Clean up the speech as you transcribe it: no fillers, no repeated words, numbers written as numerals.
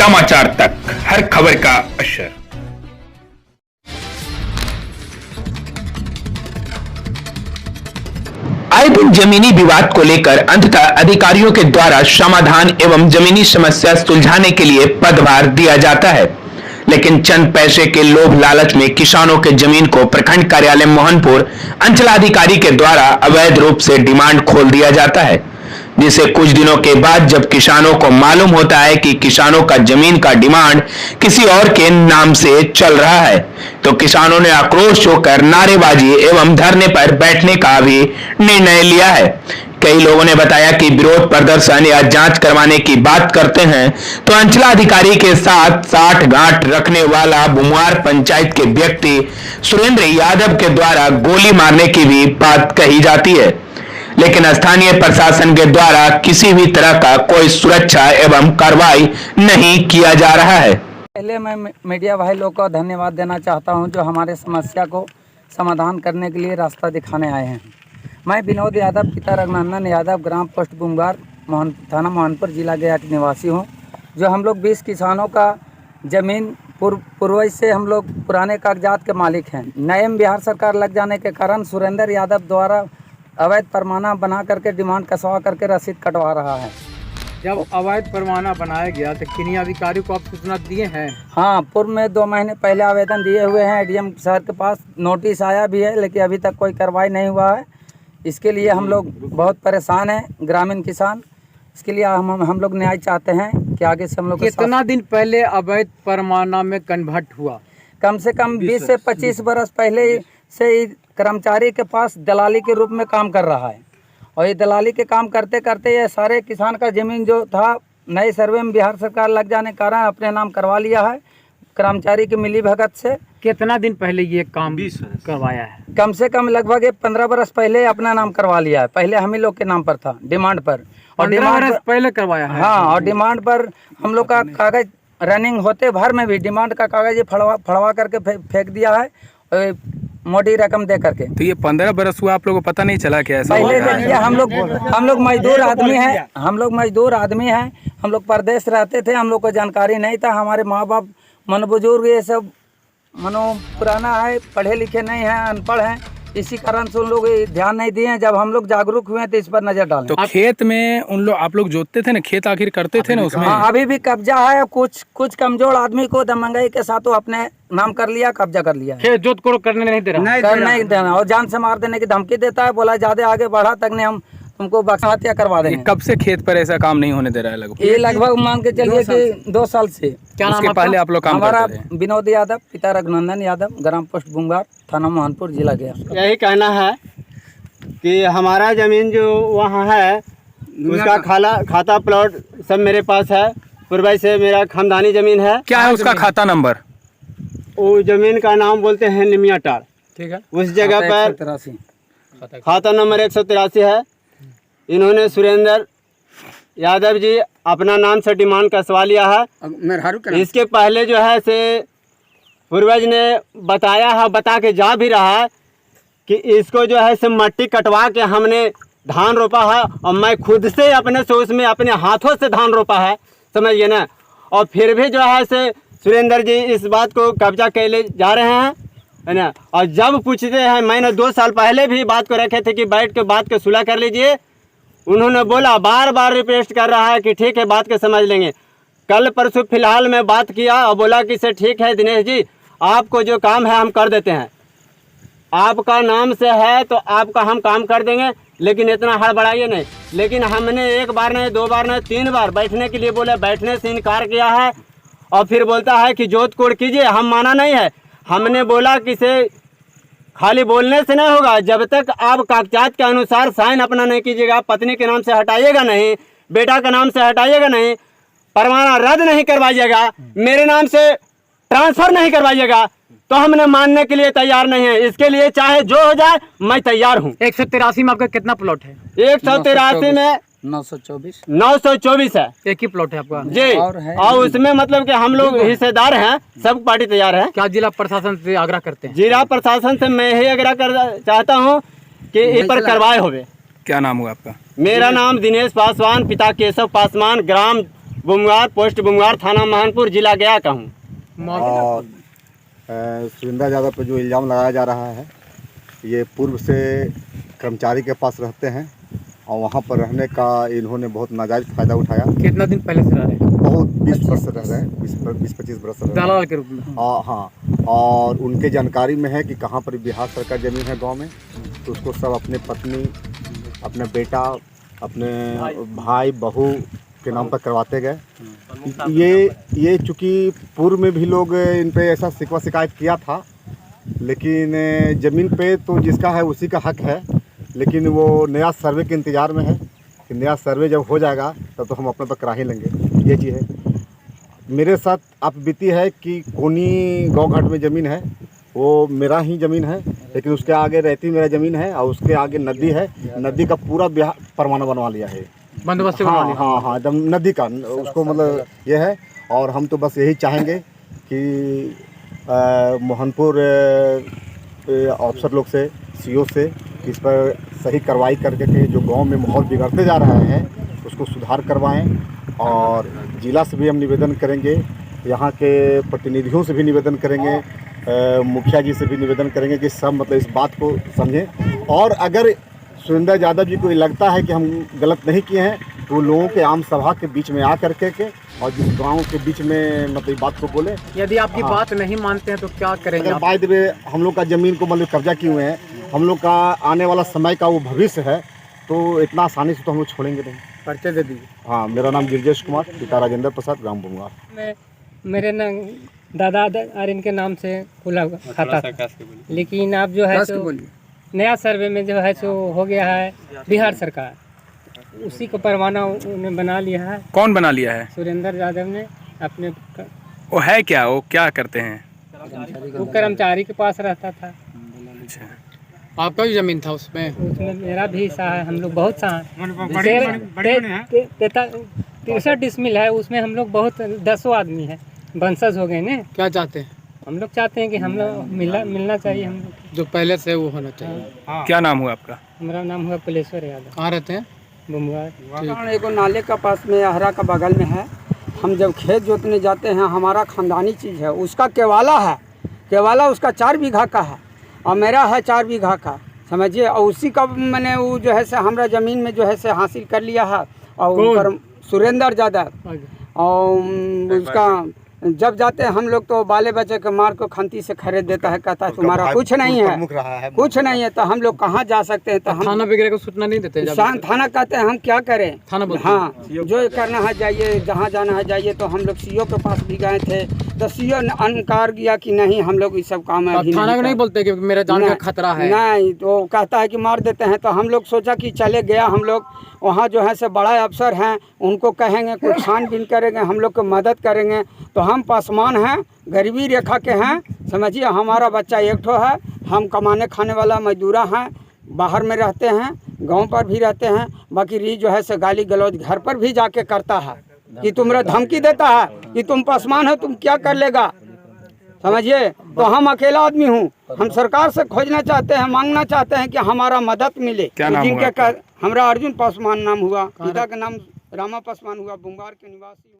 समाचार तक, हर खबर का असर। आए दिन जमीनी विवाद को लेकर अंततः अधिकारियों के द्वारा समाधान एवं जमीनी समस्या सुलझाने के लिए पदभार दिया जाता है, लेकिन चंद पैसे के लोभ लालच में किसानों के जमीन को प्रखंड कार्यालय मोहनपुर अंचलाधिकारी के द्वारा अवैध रूप से डिमांड खोल दिया जाता है, जिसे कुछ दिनों के बाद जब किसानों को मालूम होता है कि किसानों का जमीन का डिमांड किसी और के नाम से चल रहा है, तो किसानों ने आक्रोश होकर नारेबाजी एवं धरने पर बैठने का भी निर्णय लिया है। कई लोगों ने बताया कि विरोध प्रदर्शन या जांच करवाने की बात करते हैं तो अंचलाधिकारी के साथ 60 गांठ रखने वाला बुमवार पंचायत के व्यक्ति सुरेंद्र यादव के द्वारा गोली मारने की भी बात कही जाती है, लेकिन स्थानीय प्रशासन के द्वारा किसी भी तरह का कोई सुरक्षा एवं कार्रवाई नहीं किया जा रहा है। पहले मैं मीडिया भाई लोग को धन्यवाद देना चाहता हूं जो हमारे समस्या को समाधान करने के लिए रास्ता दिखाने आए हैं। मैं विनोद यादव, पिता रघुनंदन यादव, ग्राम पोस्ट बुमवार, थाना मोहनपुर, जिला गया के निवासी हूं। जो हम लोग 20 किसानों का ज़मीन पूर्वज से हम लोग पुराने कागजात के मालिक हैं। नए बिहार सरकार लग जाने के कारण सुरेंद्र यादव द्वारा अवैध परवाना बना करके डिमांड कसवा करके रसीद कटवा रहा है। जब अवैध परवाना बनाया गया तो किन्हीं अधिकारी को आप सूचना दिए हैं? हाँ, पूर्व में 2 महीने पहले आवेदन दिए हुए हैं। एडीएम सर के पास नोटिस आया भी है, लेकिन अभी तक कोई कार्रवाई नहीं हुआ है। इसके लिए हम लोग बहुत परेशान हैं, ग्रामीण किसान। इसके लिए हम लोग न्याय चाहते हैं कि आगे से हम लोग। कितना दिन पहले अवैध परवाना में कन्वर्ट हुआ? कम से कम 20 से 25 बरस पहले से कर्मचारी के पास दलाली के रूप में काम कर रहा है, और ये दलाली के काम करते करते ये सारे किसान का ज़मीन जो था नए सर्वे में बिहार सरकार लग जाने के कारण अपने नाम करवा लिया है कर्मचारी की मिली भगत से। कितना दिन पहले ये काम करवाया है? कम से कम लगभग 15 बरस पहले अपना नाम करवा लिया है। पहले हम ही लोग के नाम पर था, डिमांड पर, और डिमांड पहले करवाया है। हाँ, और डिमांड पर हम लोग का कागज रनिंग होते भर में भी डिमांड का कागज फड़वा करके फेंक दिया है, मोटी रकम दे करके। तो ये 15 बरस हुआ, आप लोगों को पता नहीं चला क्या ऐसा? पहले देखिए, हम लोग मजदूर आदमी हैं, हम लोग परदेश रहते थे, हम लोग को जानकारी नहीं था। हमारे माँ बाप मन बुजुर्ग ये सब मनो पुराना है, पढ़े लिखे नहीं हैं, अनपढ़ हैं, इसी कारण से उन लोग ध्यान नहीं दिए हैं। जब हम लोग जागरूक हुए तो इस पर नजर डालें। तो खेत में आप लोग जोतते थे ना, खेत आखिर करते थे ना उसमें? हाँ, अभी भी कब्जा है। कुछ कमजोर आदमी को दमंगई के साथ अपने नाम कर लिया, कब्जा कर लिया है। खेत जोत को करने नहीं दे रहा, नहीं देना, और जान से मार देने की धमकी देता है। बोला ज्यादा आगे बढ़ा तक ने हम तुमको हत्या करवा देंगे। कब से खेत पर ऐसा काम नहीं होने दे रहा है? ये लगभग मान के चलिए कि 2 साल से। क्या नाम उसके पहले आप लोग काम हमारा करते थे? विनोद यादव, पिता रघुनंदन यादव, ग्राम पोस्ट बुमवार, थाना मोहनपुर, जिला गया। यही कहना है कि हमारा ज़मीन जो वहाँ है उसका खाता प्लॉट सब मेरे पास है। पूर्व से मेरा खानदानी ज़मीन है। क्या है उसका खाता नंबर? वो ज़मीन का नाम बोलते हैं निमिया टार। ठीक है। उस जगह पर खाता नंबर 183 है। इन्होंने सुरेंद्र यादव जी अपना नाम से डिमांड कसवा लिया है। इसके पहले जो है से पूर्वज ने बताया है, बता के जा भी रहा है कि इसको जो है से मट्टी कटवा के हमने धान रोपा है, और मैं खुद से अपने से उसमें अपने हाथों से धान रोपा है, समझिए ना। और फिर भी जो है से सुरेंद्र जी इस बात को कब्जा कैले जा रहे हैं, है ना। और जब पूछते हैं, मैंने 2 साल पहले भी बात को रखे थे कि बैठ के बात को सुलह कर लीजिए। उन्होंने बोला, बार बार रिक्वेस्ट कर रहा है कि ठीक है, बात के समझ लेंगे। कल परसों फिलहाल मैं बात किया और बोला कि सर ठीक है दिनेश जी, आपको जो काम है हम कर देते हैं, आपका नाम से है तो आपका हम काम कर देंगे, लेकिन इतना हड़बड़ाइए नहीं। लेकिन हमने 1 बार नहीं, 2 बार नहीं, 3 बार बैठने के लिए बोले, बैठने से इनकार किया है। और फिर बोलता है कि जोत कोड़ कीजिए, हम माना नहीं है। हमने बोला कि से खाली बोलने से नहीं होगा, जब तक आप कागजात के अनुसार साइन अपना नहीं कीजिएगा, पत्नी के नाम से हटाइएगा नहीं, बेटा के नाम से हटाइएगा नहीं, परवाना रद्द नहीं करवाइएगा, मेरे नाम से ट्रांसफर नहीं करवाइएगा, तो हमने मानने के लिए तैयार नहीं है। इसके लिए चाहे जो हो जाए मैं तैयार हूँ। 183 में आपका कितना प्लॉट है? 183 में 924 है। एक ही प्लॉट है आपका जी। और उसमें मतलब कि हम लोग हिस्सेदार हैं, सब पार्टी तैयार है। क्या जिला प्रशासन से आग्रह करते हैं? जिला प्रशासन से मैं ही आग्रह कर चाहता हूँ कि इस पर कार्रवाई होवे। क्या नाम हुआ आपका? मेरा नाम दिनेश पासवान, पिता केशव पासवान, ग्राम बुमगार, पोस्ट बुमगार, थाना महानपुर, जिला गया का हूँ। और सुरेंद्र यादव पर जो इल्ज़ाम लगाया जा रहा है, ये पूर्व से कर्मचारी के पास रहते हैं और वहाँ पर रहने का इन्होंने बहुत नाजायज़ फ़ायदा उठाया। कितना दिन पहले से रह रहे हैं? बहुत 20 वर्ष से रह रहे हैं, 20-25 वर्ष से रह रहे हैं। दलाल के रूप में? हाँ, और उनके जानकारी में है कि कहाँ पर बिहार सरकार ज़मीन है गांव में, तो उसको सब अपने पत्नी, अपने बेटा, अपने भाई बहू के नाम पर करवाते गए। ये चूँकि पूर्व में भी लोग इन पे ऐसा शिकवा शिकायत किया था, लेकिन ज़मीन पे तो जिसका है उसी का हक है, लेकिन वो नया सर्वे के इंतज़ार में है कि नया सर्वे जब हो जाएगा तब तो हम अपने पर करा ही लेंगे। ये चीज़ है। मेरे साथ आप बीती है कि कोनी गाँव घाट में ज़मीन है, वो मेरा ही ज़मीन है, लेकिन उसके आगे रहती मेरा ज़मीन है और उसके आगे नदी है। नदी का पूरा परवाना बनवा लिया है, बंदोबस्त? हाँ, एकदम नदी का उसको मतलब ये है। और हम तो बस यही चाहेंगे कि मोहनपुर अफसर लोग से, सीओ से इस पर सही कार्रवाई करके के जो गांव में माहौल बिगड़ते जा रहा है उसको सुधार करवाएं। और जिला से भी हम निवेदन करेंगे, यहाँ के प्रतिनिधियों से भी निवेदन करेंगे, मुखिया जी से भी निवेदन करेंगे कि सब मतलब इस बात को समझें। और अगर सुरेंद्र यादव जी को लगता है कि हम गलत नहीं किए हैं तो वो लोगों के आम सभा के बीच में आ करके के और जिस गांव के बीच में मतलब बात को बोले। यदि आपकी बात नहीं मानते हैं तो क्या करेंगे? अगर बाय द वे हम लोग का ज़मीन को मतलब कब्जा किए हुए हैं, हम लोग का आने वाला समय का वो भविष्य है, तो इतना आसानी से तो हम लोग छोड़ेंगे नहीं। परिचय दे दीजिए। हाँ, मेरा नाम गिरजेश कुमार, पिता राजेंद्र प्रसाद, ग्राम बुमगार। मेरे दादा और इनके नाम से खुला खाता था, लेकिन अब जो है सो नया सर्वे में जो है सो हो गया है बिहार सरकार, उसी को परवाना उन्हें बना लिया है। कौन बना लिया है? सुरेंद्र यादव ने अपने। वो है क्या, वो क्या करते हैं? वो कर्मचारी के पास रहता था। अच्छा, आपका भी जमीन था उसमें? उसमें मेरा भी हिस्सा है, हम लोग बहुत सा 63 डिसमिल है, उसमें हम लोग बहुत 10 आदमी है, वंशज हो गए ना। क्या चाहते हैं? हम लोग चाहते हैं कि हम लोग मिलना चाहिए, हम लोग जो पहले से वो होना चाहिए। क्या नाम हुआ आपका? मेरा नाम हुआ कुलेश्वर यादव। कहाँ रहते हैं? बुमगार। एक नाले का पास में अहरा का बगल में है। हम जब खेत जोतने जाते हैं, हमारा खानदानी चीज़ है, उसका केवाला है, केवाला उसका 4 बीघा का है और मेरा है 4 बीघा का, समझिए। और उसी का मैंने वो जो है से हमारा ज़मीन में जो है से हासिल कर लिया है। और ऊपर सुरेंद्र यादव, और उसका जब जाते हैं हम लोग तो बाले बच्चे के मार को खंती से खरीद देता है, कहता है तुम्हारा कुछ नहीं है, कुछ नहीं है। तो हम लोग कहाँ जा सकते हैं? तो हम थाना वगैरह को सूचना नहीं देते? थाना कहते हैं, हम क्या करें? थाना बोलते हाँ, जो करना है जाइए, जहाँ जाना है जाइए। तो हम लोग सीओ के पास भी गए थे, तो सीओ ने इनकार किया कि नहीं हम लोग ये सब काम है। थाना को नहीं बोलते कि मेरा जान का खतरा है? नहीं, तो कहता है कि मार देते हैं। तो हम लोग सोचा कि चले गया, हम लोग वहाँ जो है से बड़ा अफसर हैं, उनको कहेंगे, कुछ छानबीन करेंगे, हम लोग को मदद करेंगे। तो हम पासवान हैं, गरीबी रेखा के हैं, समझिए। हमारा बच्चा एक ठो है, हम कमाने खाने वाला मजदूरा हैं, बाहर में रहते हैं, गांव पर भी रहते हैं। बाकी री जो है से गाली गलौज घर पर भी जाके करता है कि तुमरा धमकी देता है कि तुम पासवान हो, तुम क्या कर लेगा, समझिए। तो हम अकेला आदमी हूँ, हम सरकार से खोजना चाहते हैं, मांगना चाहते हैं कि हमारा मदद मिले। क्या नाम हुआ? हमारा अर्जुन पासवान नाम हुआ, पिता का नाम रामा पासवान हुआ, बुमगार के निवासी हूँ।